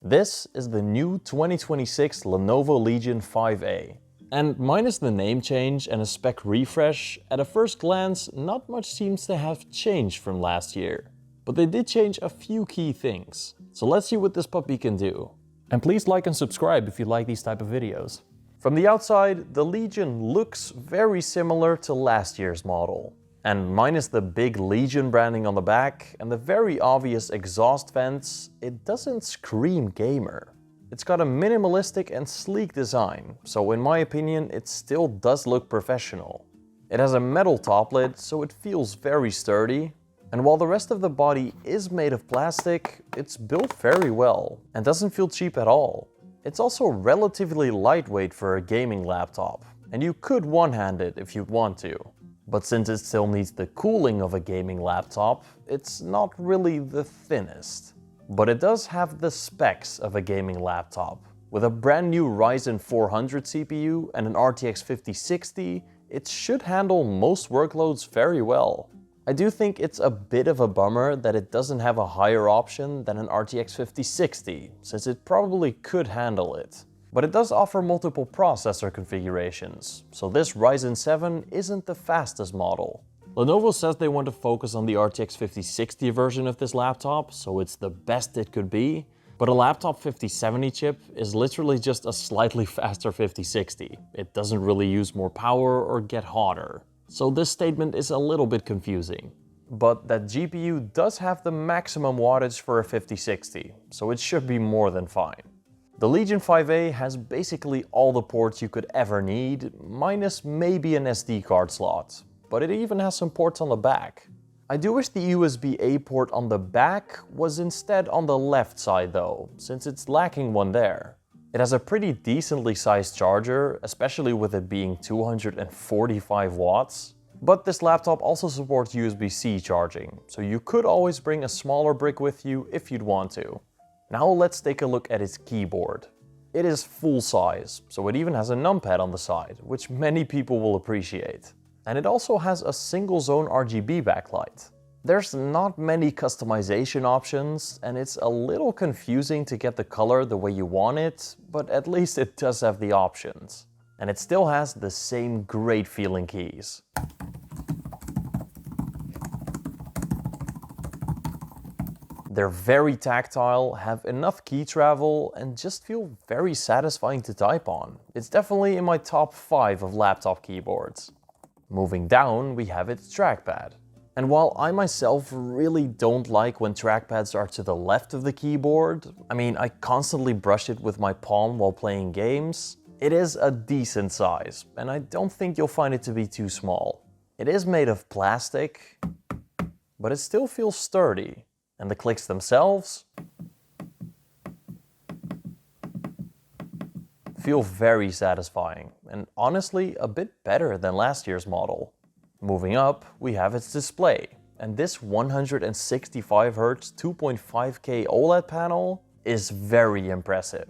This is the new 2026 Lenovo Legion 5A. And minus the name change and a spec refresh, at a first glance, not much seems to have changed from last year. But they did change a few key things. So let's see what this puppy can do. And please like and subscribe if you like these type of videos. From the outside, the Legion looks very similar to last year's model. And minus the big Legion branding on the back and the very obvious exhaust vents, it doesn't scream gamer. It's got a minimalistic and sleek design, so in my opinion it still does look professional. It has a metal top lid, so it feels very sturdy. And while the rest of the body is made of plastic, it's built very well and doesn't feel cheap at all. It's also relatively lightweight for a gaming laptop, and you could one-hand it if you want to. But since it still needs the cooling of a gaming laptop, it's not really the thinnest. But it does have the specs of a gaming laptop. With a brand new Ryzen 400 CPU and an RTX 5060, it should handle most workloads very well. I do think it's a bit of a bummer that it doesn't have a higher option than an RTX 5060, since it probably could handle it. But it does offer multiple processor configurations, so this Ryzen 7 isn't the fastest model. Lenovo says they want to focus on the RTX 5060 version of this laptop, so it's the best it could be, but a laptop 5070 chip is literally just a slightly faster 5060. It doesn't really use more power or get hotter. So this statement is a little bit confusing. But that GPU does have the maximum wattage for a 5060, so it should be more than fine. The Legion 5A has basically all the ports you could ever need, minus maybe an SD card slot, but it even has some ports on the back. I do wish the USB-A port on the back was instead on the left side though, since it's lacking one there. It has a pretty decently sized charger, especially with it being 245 watts. But this laptop also supports USB-C charging, so you could always bring a smaller brick with you if you'd want to. Now let's take a look at its keyboard. It is full size, so it even has a numpad on the side, which many people will appreciate. And it also has a single zone RGB backlight. There's not many customization options, and it's a little confusing to get the color the way you want it, but at least it does have the options. And it still has the same great feeling keys. They're very tactile, have enough key travel, and just feel very satisfying to type on. It's definitely in my top 5 of laptop keyboards. Moving down, we have its trackpad. And while I myself really don't like when trackpads are to the left of the keyboard, I constantly brush it with my palm while playing games, it is a decent size, and I don't think you'll find it to be too small. It is made of plastic, but it still feels sturdy. And the clicks themselves feel very satisfying, and honestly a bit better than last year's model. Moving up, we have its display, and this 165Hz 2.5K OLED panel is very impressive.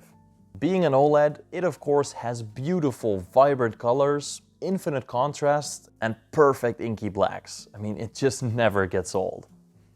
Being an OLED, it of course has beautiful, vibrant colors, infinite contrast, and perfect inky blacks. It just never gets old.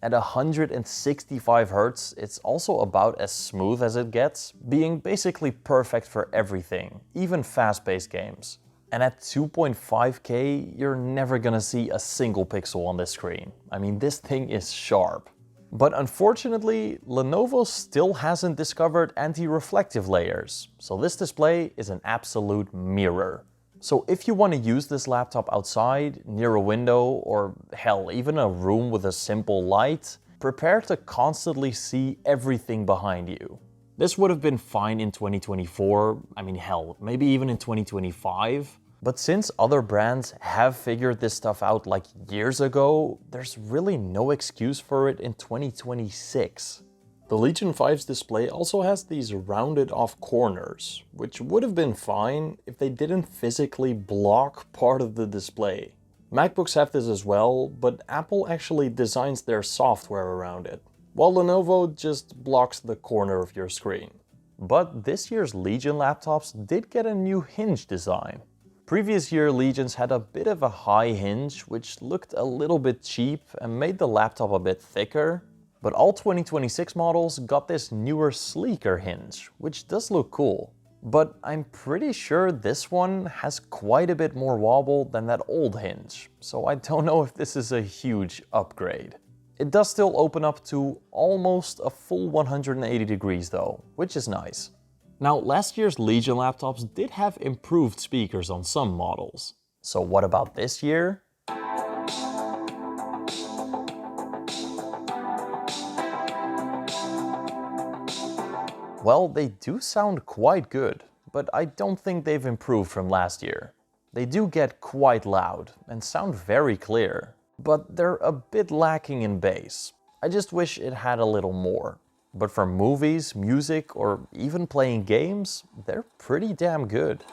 At 165Hz, it's also about as smooth as it gets, being basically perfect for everything, even fast-paced games. And at 2.5K, you're never gonna see a single pixel on this screen. This thing is sharp. But unfortunately, Lenovo still hasn't discovered anti-reflective layers, so this display is an absolute mirror. So if you want to use this laptop outside, near a window, or hell, even a room with a simple light, prepare to constantly see everything behind you. This would have been fine in 2024, hell, maybe even in 2025. But since other brands have figured this stuff out like years ago, there's really no excuse for it in 2026. The Legion 5's display also has these rounded off corners, which would have been fine if they didn't physically block part of the display. MacBooks have this as well, but Apple actually designs their software around it, while Lenovo just blocks the corner of your screen. But this year's Legion laptops did get a new hinge design. Previous year Legions had a bit of a high hinge, which looked a little bit cheap and made the laptop a bit thicker. But all 2026 models got this newer, sleeker hinge, which does look cool. But I'm pretty sure this one has quite a bit more wobble than that old hinge, so I don't know if this is a huge upgrade. It does still open up to almost a full 180 degrees though, which is nice. Now, last year's Legion laptops did have improved speakers on some models. So what about this year? Well, they do sound quite good, but I don't think they've improved from last year. They do get quite loud and sound very clear, but they're a bit lacking in bass. I just wish it had a little more. But for movies, music, or even playing games, they're pretty damn good.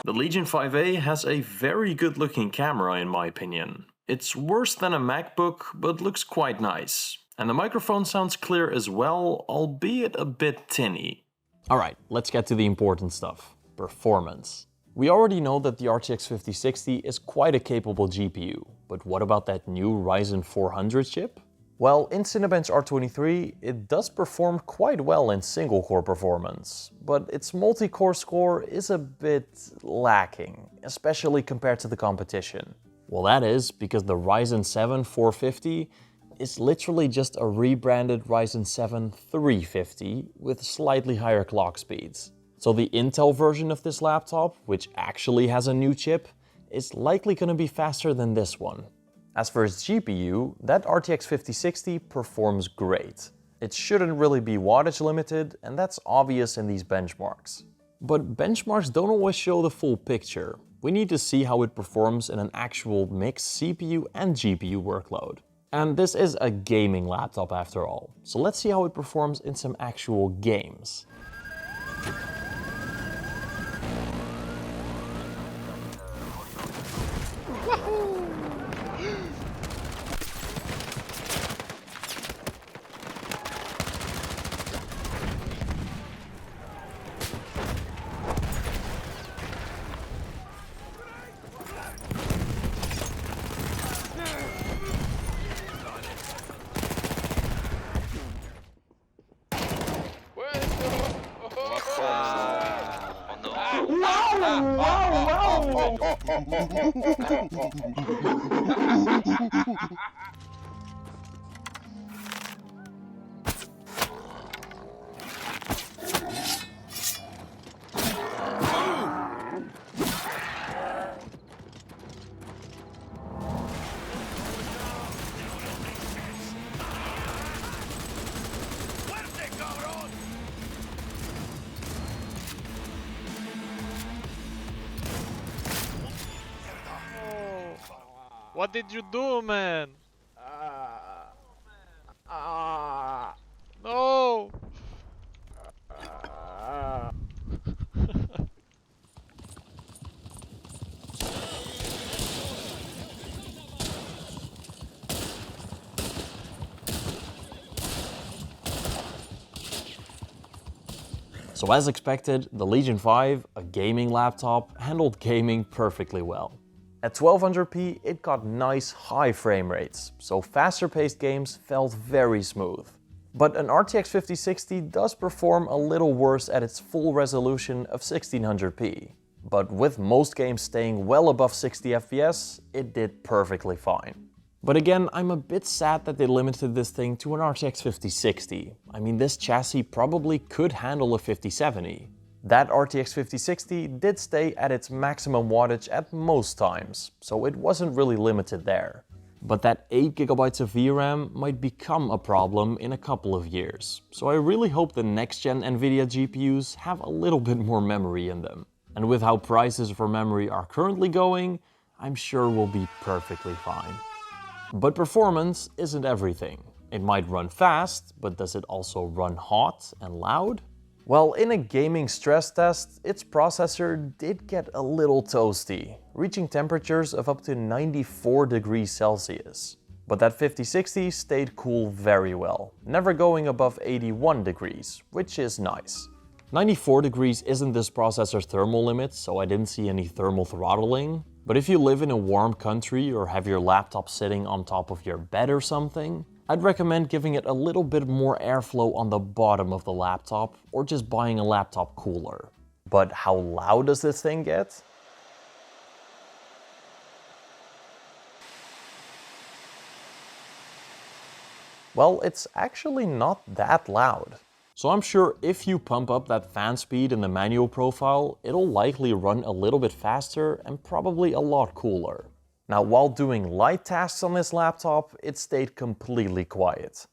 The Legion 5A has a very good looking camera in my opinion. It's worse than a MacBook, but looks quite nice. And the microphone sounds clear as well, albeit a bit tinny. Alright, let's get to the important stuff. Performance. We already know that the RTX 5060 is quite a capable GPU, but what about that new Ryzen 400 chip? Well, in Cinebench R23, it does perform quite well in single-core performance, but its multi-core score is a bit lacking, especially compared to the competition. Well, that is because the Ryzen 7 450 is literally just a rebranded Ryzen 7 350 with slightly higher clock speeds. So the Intel version of this laptop, which actually has a new chip, is likely going to be faster than this one. As for its GPU, that RTX 5060 performs great. It shouldn't really be wattage limited, and that's obvious in these benchmarks. But benchmarks don't always show the full picture. We need to see how it performs in an actual mixed CPU and GPU workload. And this is a gaming laptop after all, so let's see how it performs in some actual games. What did you do, man? No! So as expected, the Legion 5, a gaming laptop, handled gaming perfectly well. At 1200p, it got nice high frame rates, so faster paced games felt very smooth. But an RTX 5060 does perform a little worse at its full resolution of 1600p. But with most games staying well above 60 FPS, it did perfectly fine. But again, I'm a bit sad that they limited this thing to an RTX 5060. I mean, this chassis probably could handle a 5070. That RTX 5060 did stay at its maximum wattage at most times, so it wasn't really limited there. But that 8GB of VRAM might become a problem in a couple of years, so I really hope the next-gen Nvidia GPUs have a little bit more memory in them. And with how prices for memory are currently going, I'm sure we'll be perfectly fine. But performance isn't everything. It might run fast, but does it also run hot and loud? Well, in a gaming stress test, its processor did get a little toasty, reaching temperatures of up to 94 degrees Celsius. But that 5060 stayed cool very well, never going above 81 degrees, which is nice. 94 degrees isn't this processor's thermal limit, so I didn't see any thermal throttling. But if you live in a warm country or have your laptop sitting on top of your bed or something, I'd recommend giving it a little bit more airflow on the bottom of the laptop, or just buying a laptop cooler. But how loud does this thing get? Well, it's actually not that loud. So I'm sure if you pump up that fan speed in the manual profile, it'll likely run a little bit faster and probably a lot cooler. Now, while doing light tasks on this laptop, it stayed completely quiet.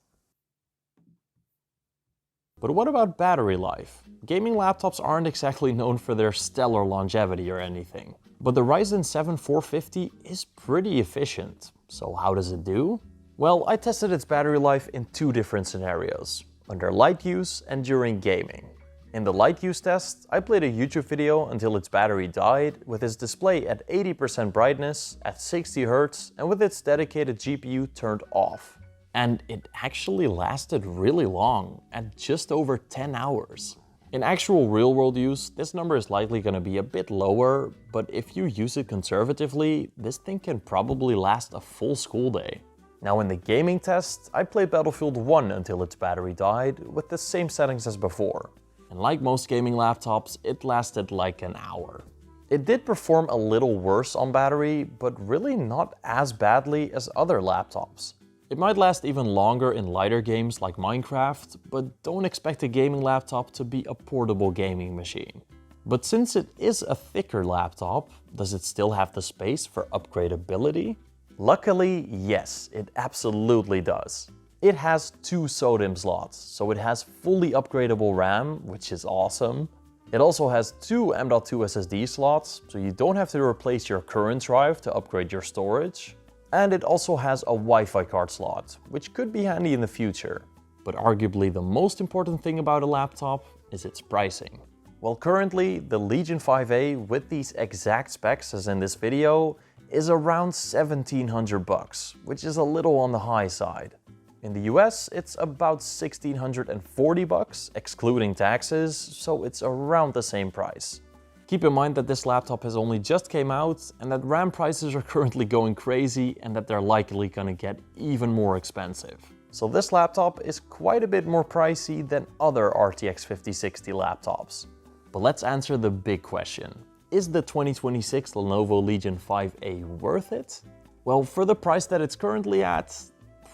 But what about battery life? Gaming laptops aren't exactly known for their stellar longevity or anything. But the Ryzen 7 450 is pretty efficient. So how does it do? Well, I tested its battery life in two different scenarios, under light use and during gaming. In the light use test, I played a YouTube video until its battery died, with its display at 80% brightness, at 60 Hz, and with its dedicated GPU turned off. And it actually lasted really long, at just over 10 hours. In actual real-world use, this number is likely going to be a bit lower, but if you use it conservatively, this thing can probably last a full school day. Now in the gaming test, I played Battlefield 1 until its battery died, with the same settings as before. And like most gaming laptops, it lasted like an hour. It did perform a little worse on battery, but really not as badly as other laptops. It might last even longer in lighter games like Minecraft, but don't expect a gaming laptop to be a portable gaming machine. But since it is a thicker laptop, does it still have the space for upgradeability? Luckily, yes, it absolutely does. It has two SODIMM slots, so it has fully upgradable RAM, which is awesome. It also has two M.2 SSD slots, so you don't have to replace your current drive to upgrade your storage. And it also has a Wi-Fi card slot, which could be handy in the future. But arguably the most important thing about a laptop is its pricing. Well, currently the Legion 5A with these exact specs as in this video is around $1,700, which is a little on the high side. In the US, it's about $1,640, excluding taxes, so it's around the same price. Keep in mind that this laptop has only just came out and that RAM prices are currently going crazy and that they're likely gonna get even more expensive. So this laptop is quite a bit more pricey than other RTX 5060 laptops. But let's answer the big question. Is the 2026 Lenovo Legion 5A worth it? Well, for the price that it's currently at,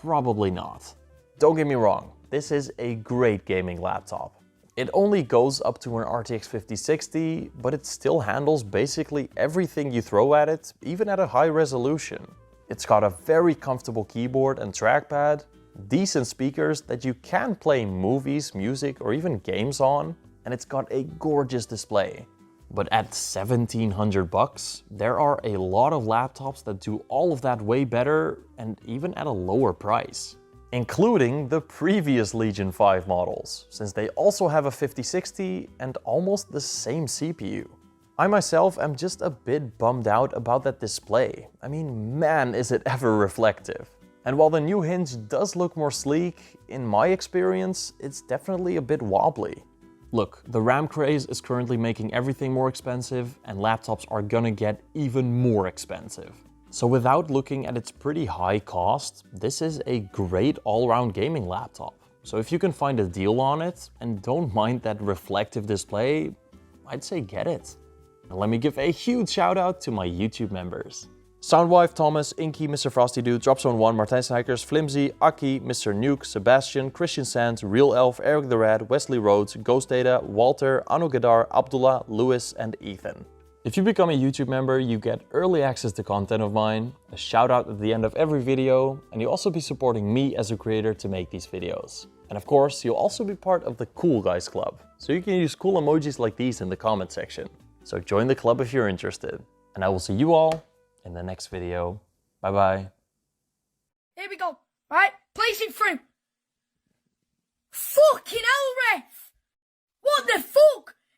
probably not. Don't get me wrong, this is a great gaming laptop. It only goes up to an RTX 5060, but it still handles basically everything you throw at it, even at a high resolution. It's got a very comfortable keyboard and trackpad, decent speakers that you can play movies, music, or even games on, and it's got a gorgeous display. But at $1,700, there are a lot of laptops that do all of that way better and even at a lower price. Including the previous Legion 5 models, since they also have a 5060 and almost the same CPU. I myself am just a bit bummed out about that display. I mean, man, is it ever reflective. And while the new hinge does look more sleek, in my experience, it's definitely a bit wobbly. Look, the RAM craze is currently making everything more expensive, and laptops are gonna get even more expensive. So without looking at its pretty high cost, this is a great all-around gaming laptop. So if you can find a deal on it, and don't mind that reflective display, I'd say get it. And let me give a huge shout out to my YouTube members. Soundwife, Thomas, Inky, Mr. Frosty Dude, Dropzone1, Martijn Snijkers, Flimsy, Aki, Mr. Nuke, Sebastian, Christian Sands, Real Elf, Eric the Red, Wesley Rhodes, Ghost Data, Walter, Anu Gadar, Abdullah, Lewis, and Ethan. If you become a YouTube member, you get early access to content of mine, a shout out at the end of every video, and you'll also be supporting me as a creator to make these videos. And of course, you'll also be part of the Cool Guys Club, so you can use cool emojis like these in the comment section. So join the club if you're interested. And I will see you all in the next video. Bye bye. Here we go. Right, placing through. Fucking hell, ref! What the fuck?